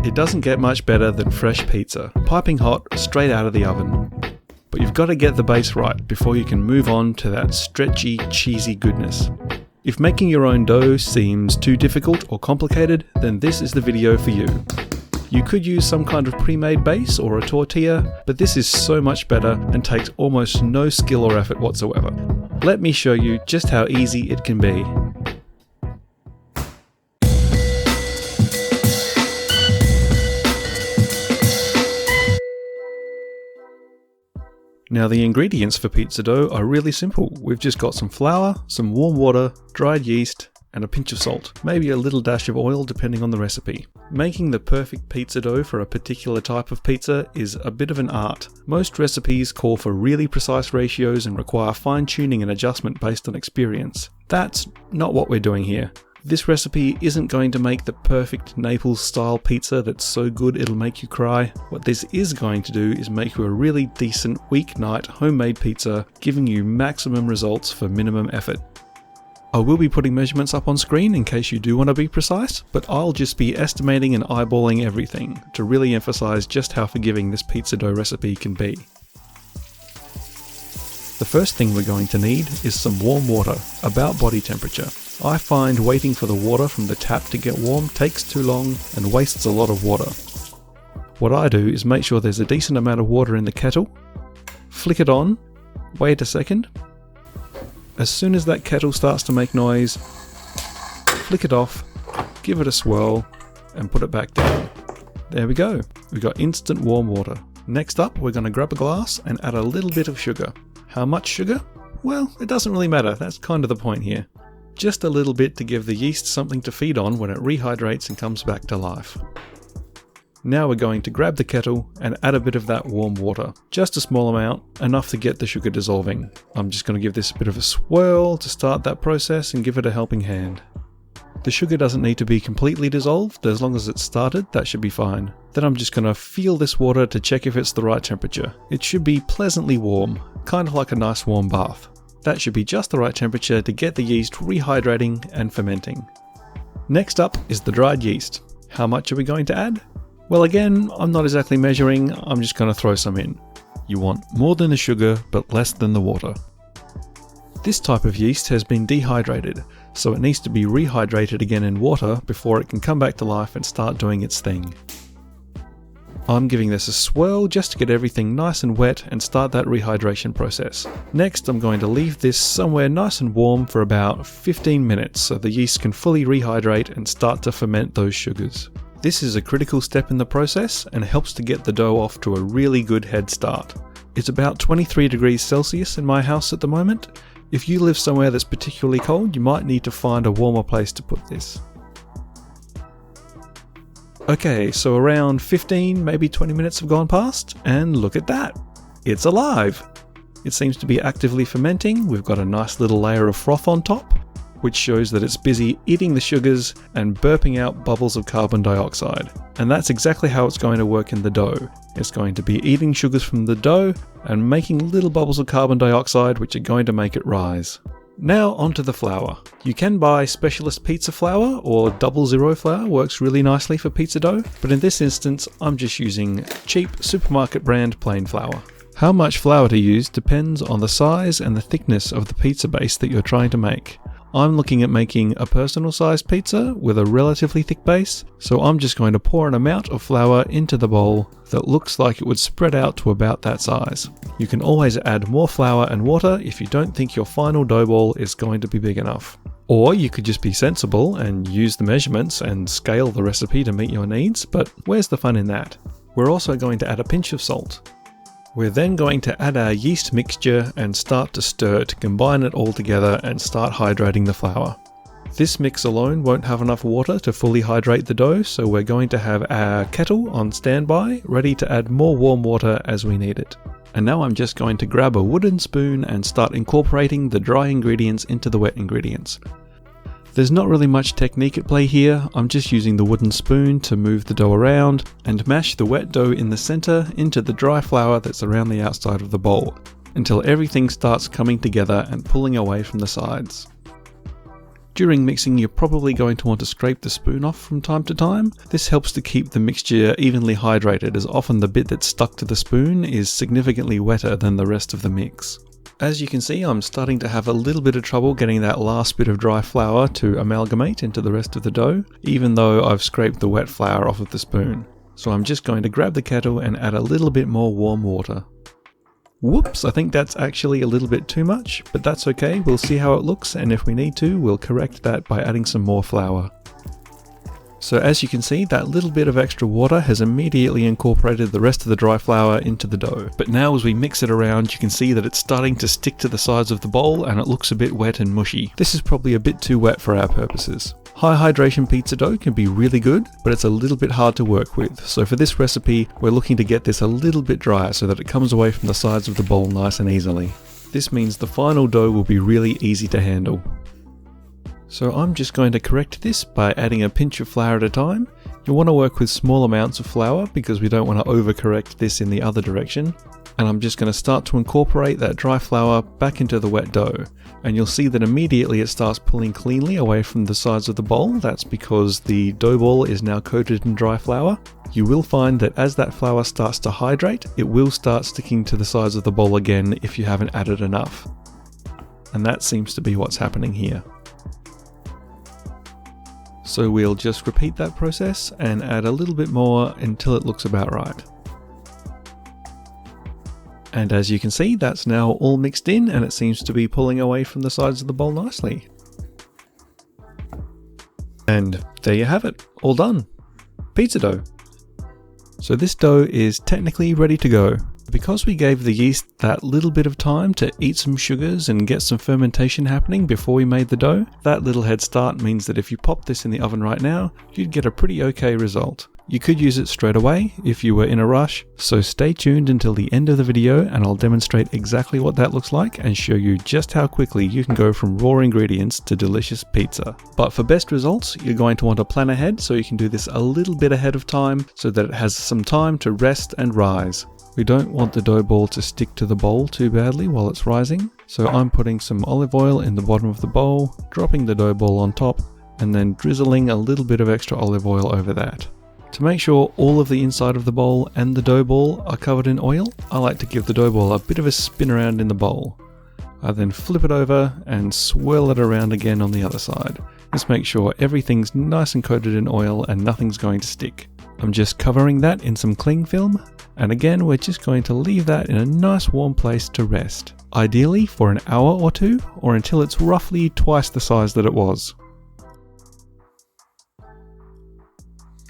It doesn't get much better than fresh pizza, piping hot straight out of the oven. But you've got to get the base right before you can move on to that stretchy, cheesy goodness. If making your own dough seems too difficult or complicated, then this is the video for you. You could use some kind of pre-made base or a tortilla, but this is so much better and takes almost no skill or effort whatsoever. Let me show you just how easy it can be. Now the ingredients for pizza dough are really simple. We've just got some flour, some warm water, dried yeast, and a pinch of salt, maybe a little dash of oil depending on the recipe. Making the perfect pizza dough for a particular type of pizza is a bit of an art. Most recipes call for really precise ratios and require fine-tuning and adjustment based on experience. That's not what we're doing here. This recipe isn't going to make the perfect Naples-style pizza that's so good it'll make you cry. What this is going to do is make you a really decent weeknight homemade pizza, giving you maximum results for minimum effort. I will be putting measurements up on screen in case you do want to be precise, but I'll just be estimating and eyeballing everything to really emphasize just how forgiving this pizza dough recipe can be. The first thing we're going to need is some warm water, about body temperature. I find waiting for the water from the tap to get warm takes too long and wastes a lot of water. What I do is make sure there's a decent amount of water in the kettle, flick it on, wait a second. As soon as that kettle starts to make noise, flick it off, give it a swirl, and put it back down. There we go, we've got instant warm water. Next up, we're going to grab a glass and add a little bit of sugar. How much sugar? Well, it doesn't really matter, that's kind of the point here. Just a little bit to give the yeast something to feed on when it rehydrates and comes back to life. Now we're going to grab the kettle and add a bit of that warm water. Just a small amount, enough to get the sugar dissolving. I'm just going to give this a bit of a swirl to start that process and give it a helping hand. The sugar doesn't need to be completely dissolved, as long as it's started, that should be fine. Then I'm just going to feel this water to check if it's the right temperature. It should be pleasantly warm, kind of like a nice warm bath. That should be just the right temperature to get the yeast rehydrating and fermenting. Next up is the dried yeast. How much are we going to add? Well, again, I'm not exactly measuring, I'm just going to throw some in. You want more than the sugar, but less than the water. This type of yeast has been dehydrated, so it needs to be rehydrated again in water before it can come back to life and start doing its thing. I'm giving this a swirl just to get everything nice and wet and start that rehydration process. Next, I'm going to leave this somewhere nice and warm for about 15 minutes so the yeast can fully rehydrate and start to ferment those sugars. This is a critical step in the process and helps to get the dough off to a really good head start. It's about 23 degrees Celsius in my house at the moment. If you live somewhere that's particularly cold, you might need to find a warmer place to put this. Okay, so around 15, maybe 20 minutes have gone past, and look at that! It's alive! It seems to be actively fermenting. We've got a nice little layer of froth on top, which shows that it's busy eating the sugars and burping out bubbles of carbon dioxide. And that's exactly how it's going to work in the dough. It's going to be eating sugars from the dough and making little bubbles of carbon dioxide which are going to make it rise. Now onto the flour. You can buy specialist pizza flour, or 00 flour works really nicely for pizza dough, but in this instance I'm just using cheap supermarket brand plain flour. How much flour to use depends on the size and the thickness of the pizza base that you're trying to make. I'm looking at making a personal sized pizza with a relatively thick base, so I'm just going to pour an amount of flour into the bowl that looks like it would spread out to about that size. You can always add more flour and water if you don't think your final dough ball is going to be big enough. Or you could just be sensible and use the measurements and scale the recipe to meet your needs, but where's the fun in that? We're also going to add a pinch of salt. We're then going to add our yeast mixture and start to stir to combine it all together and start hydrating the flour. This mix alone won't have enough water to fully hydrate the dough, so we're going to have our kettle on standby, ready to add more warm water as we need it. And now I'm just going to grab a wooden spoon and start incorporating the dry ingredients into the wet ingredients. There's not really much technique at play here. I'm just using the wooden spoon to move the dough around and mash the wet dough in the center into the dry flour that's around the outside of the bowl, until everything starts coming together and pulling away from the sides. During mixing, you're probably going to want to scrape the spoon off from time to time. This helps to keep the mixture evenly hydrated, as often the bit that's stuck to the spoon is significantly wetter than the rest of the mix. As you can see, I'm starting to have a little bit of trouble getting that last bit of dry flour to amalgamate into the rest of the dough, even though I've scraped the wet flour off of the spoon. So I'm just going to grab the kettle and add a little bit more warm water. Whoops, I think that's actually a little bit too much, but that's okay, we'll see how it looks, and if we need to, we'll correct that by adding some more flour. So as you can see, that little bit of extra water has immediately incorporated the rest of the dry flour into the dough. But now as we mix it around, you can see that it's starting to stick to the sides of the bowl and it looks a bit wet and mushy. This is probably a bit too wet for our purposes. High hydration pizza dough can be really good, but it's a little bit hard to work with. So for this recipe, we're looking to get this a little bit drier so that it comes away from the sides of the bowl nice and easily. This means the final dough will be really easy to handle. So I'm just going to correct this by adding a pinch of flour at a time. You'll want to work with small amounts of flour because we don't want to overcorrect this in the other direction. And I'm just going to start to incorporate that dry flour back into the wet dough. And you'll see that immediately it starts pulling cleanly away from the sides of the bowl. That's because the dough ball is now coated in dry flour. You will find that as that flour starts to hydrate, it will start sticking to the sides of the bowl again if you haven't added enough. And that seems to be what's happening here. So we'll just repeat that process and add a little bit more until it looks about right. And as you can see, that's now all mixed in and it seems to be pulling away from the sides of the bowl nicely. And there you have it, all done. Pizza dough. So this dough is technically ready to go. Because we gave the yeast that little bit of time to eat some sugars and get some fermentation happening before we made the dough, that little head start means that if you pop this in the oven right now, you'd get a pretty okay result. You could use it straight away if you were in a rush, so stay tuned until the end of the video and I'll demonstrate exactly what that looks like and show you just how quickly you can go from raw ingredients to delicious pizza. But for best results, you're going to want to plan ahead so you can do this a little bit ahead of time so that it has some time to rest and rise. We don't want the dough ball to stick to the bowl too badly while it's rising, so I'm putting some olive oil in the bottom of the bowl, dropping the dough ball on top, and then drizzling a little bit of extra olive oil over that. To make sure all of the inside of the bowl and the dough ball are covered in oil, I like to give the dough ball a bit of a spin around in the bowl. I then flip it over and swirl it around again on the other side. This makes sure everything's nice and coated in oil and nothing's going to stick. I'm just covering that in some cling film, and again we're just going to leave that in a nice warm place to rest, ideally for an hour or two, or until it's roughly twice the size that it was.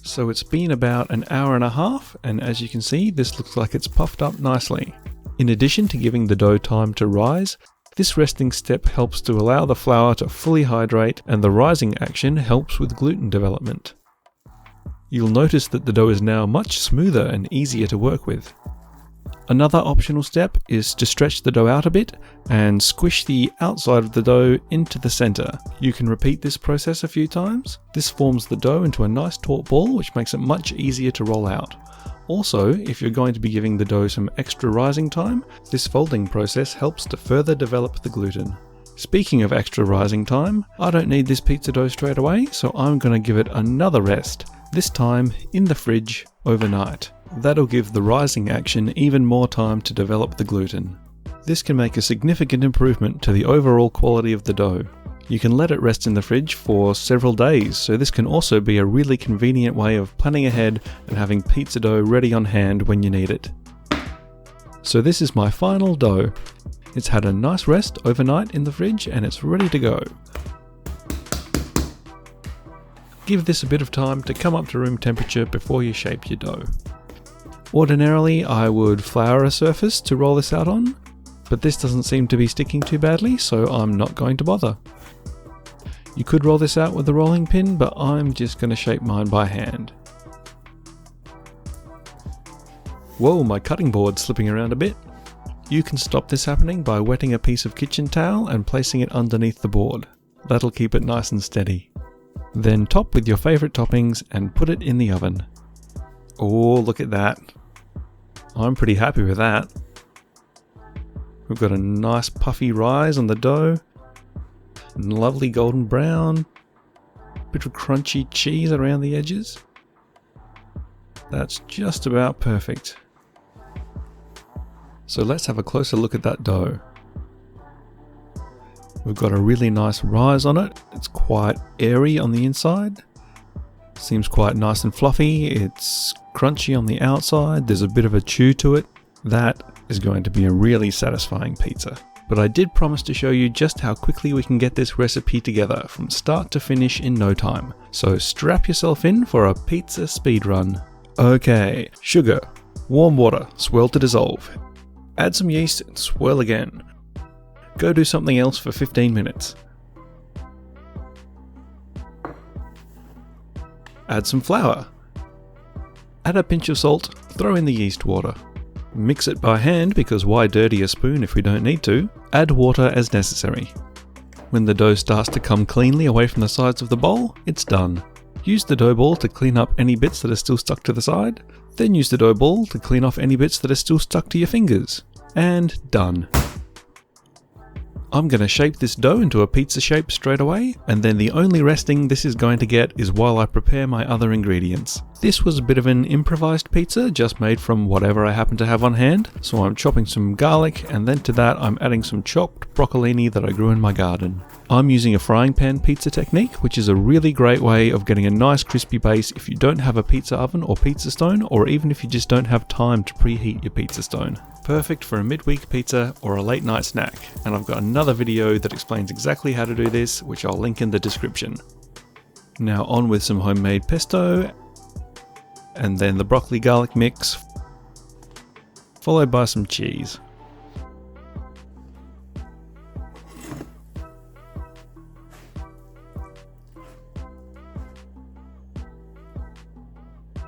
So it's been about an hour and a half, and as you can see, this looks like it's puffed up nicely. In addition to giving the dough time to rise, this resting step helps to allow the flour to fully hydrate, and the rising action helps with gluten development. You'll notice that the dough is now much smoother and easier to work with. Another optional step is to stretch the dough out a bit and squish the outside of the dough into the center. You can repeat this process a few times. This forms the dough into a nice taut ball, which makes it much easier to roll out. Also, if you're going to be giving the dough some extra rising time, this folding process helps to further develop the gluten. Speaking of extra rising time, I don't need this pizza dough straight away, so I'm going to give it another rest. This time in the fridge overnight. That'll give the rising action even more time to develop the gluten. This can make a significant improvement to the overall quality of the dough. You can let it rest in the fridge for several days, so this can also be a really convenient way of planning ahead and having pizza dough ready on hand when you need it. So this is my final dough. It's had a nice rest overnight in the fridge and it's ready to go. Give this a bit of time to come up to room temperature before you shape your dough. Ordinarily, I would flour a surface to roll this out on, but this doesn't seem to be sticking too badly, so I'm not going to bother. You could roll this out with a rolling pin, but I'm just going to shape mine by hand. Whoa, my cutting board's slipping around a bit. You can stop this happening by wetting a piece of kitchen towel and placing it underneath the board. That'll keep it nice and steady. Then top with your favourite toppings and put it in the oven. Oh, look at that. I'm pretty happy with that. We've got a nice puffy rise on the dough. Lovely golden brown. Bit of crunchy cheese around the edges. That's just about perfect. So let's have a closer look at that dough. We've got a really nice rise on it. It's quite airy on the inside. Seems quite nice and fluffy. It's crunchy on the outside. There's a bit of a chew to it. That is going to be a really satisfying pizza. But I did promise to show you just how quickly we can get this recipe together from start to finish in no time. So strap yourself in for a pizza speed run. Okay, sugar, warm water, swirl to dissolve. Add some yeast and swirl again. Go do something else for 15 minutes. Add some flour. Add a pinch of salt, throw in the yeast water. Mix it by hand because why dirty a spoon if we don't need to? Add water as necessary. When the dough starts to come cleanly away from the sides of the bowl, it's done. Use the dough ball to clean up any bits that are still stuck to the side. Then use the dough ball to clean off any bits that are still stuck to your fingers. And done. I'm going to shape this dough into a pizza shape straight away, and then the only resting this is going to get is while I prepare my other ingredients. This was a bit of an improvised pizza, just made from whatever I happen to have on hand, so I'm chopping some garlic, and then to that I'm adding some chopped broccolini that I grew in my garden. I'm using a frying pan pizza technique, which is a really great way of getting a nice crispy base if you don't have a pizza oven or pizza stone, or even if you just don't have time to preheat your pizza stone. Perfect for a midweek pizza or a late night snack, and I've got another video that explains exactly how to do this, which I'll link in the description. Now on with some homemade pesto, and then the broccoli garlic mix, followed by some cheese.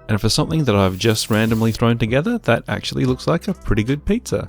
And for something that I've just randomly thrown together, that actually looks like a pretty good pizza.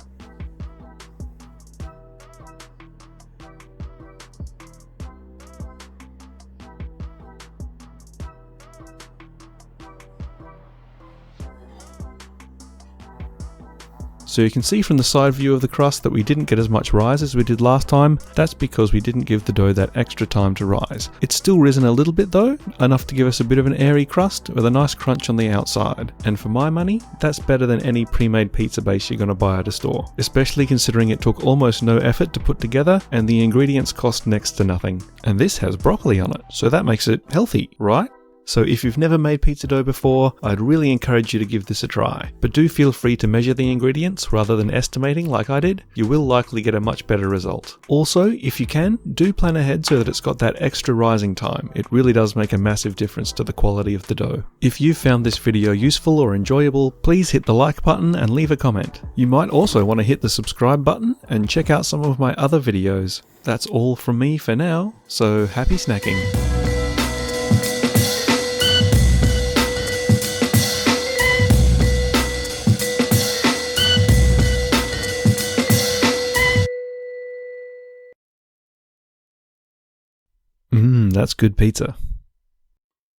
So you can see from the side view of the crust that we didn't get as much rise as we did last time. That's because we didn't give the dough that extra time to rise. It's still risen a little bit though, enough to give us a bit of an airy crust with a nice crunch on the outside. And for my money, that's better than any pre-made pizza base you're going to buy at a store. Especially considering it took almost no effort to put together and the ingredients cost next to nothing. And this has broccoli on it, so that makes it healthy, right? So if you've never made pizza dough before, I'd really encourage you to give this a try. But do feel free to measure the ingredients rather than estimating like I did. You will likely get a much better result. Also, if you can, do plan ahead so that it's got that extra rising time. It really does make a massive difference to the quality of the dough. If you found this video useful or enjoyable, please hit the like button and leave a comment. You might also want to hit the subscribe button and check out some of my other videos. That's all from me for now, so happy snacking. That's good pizza.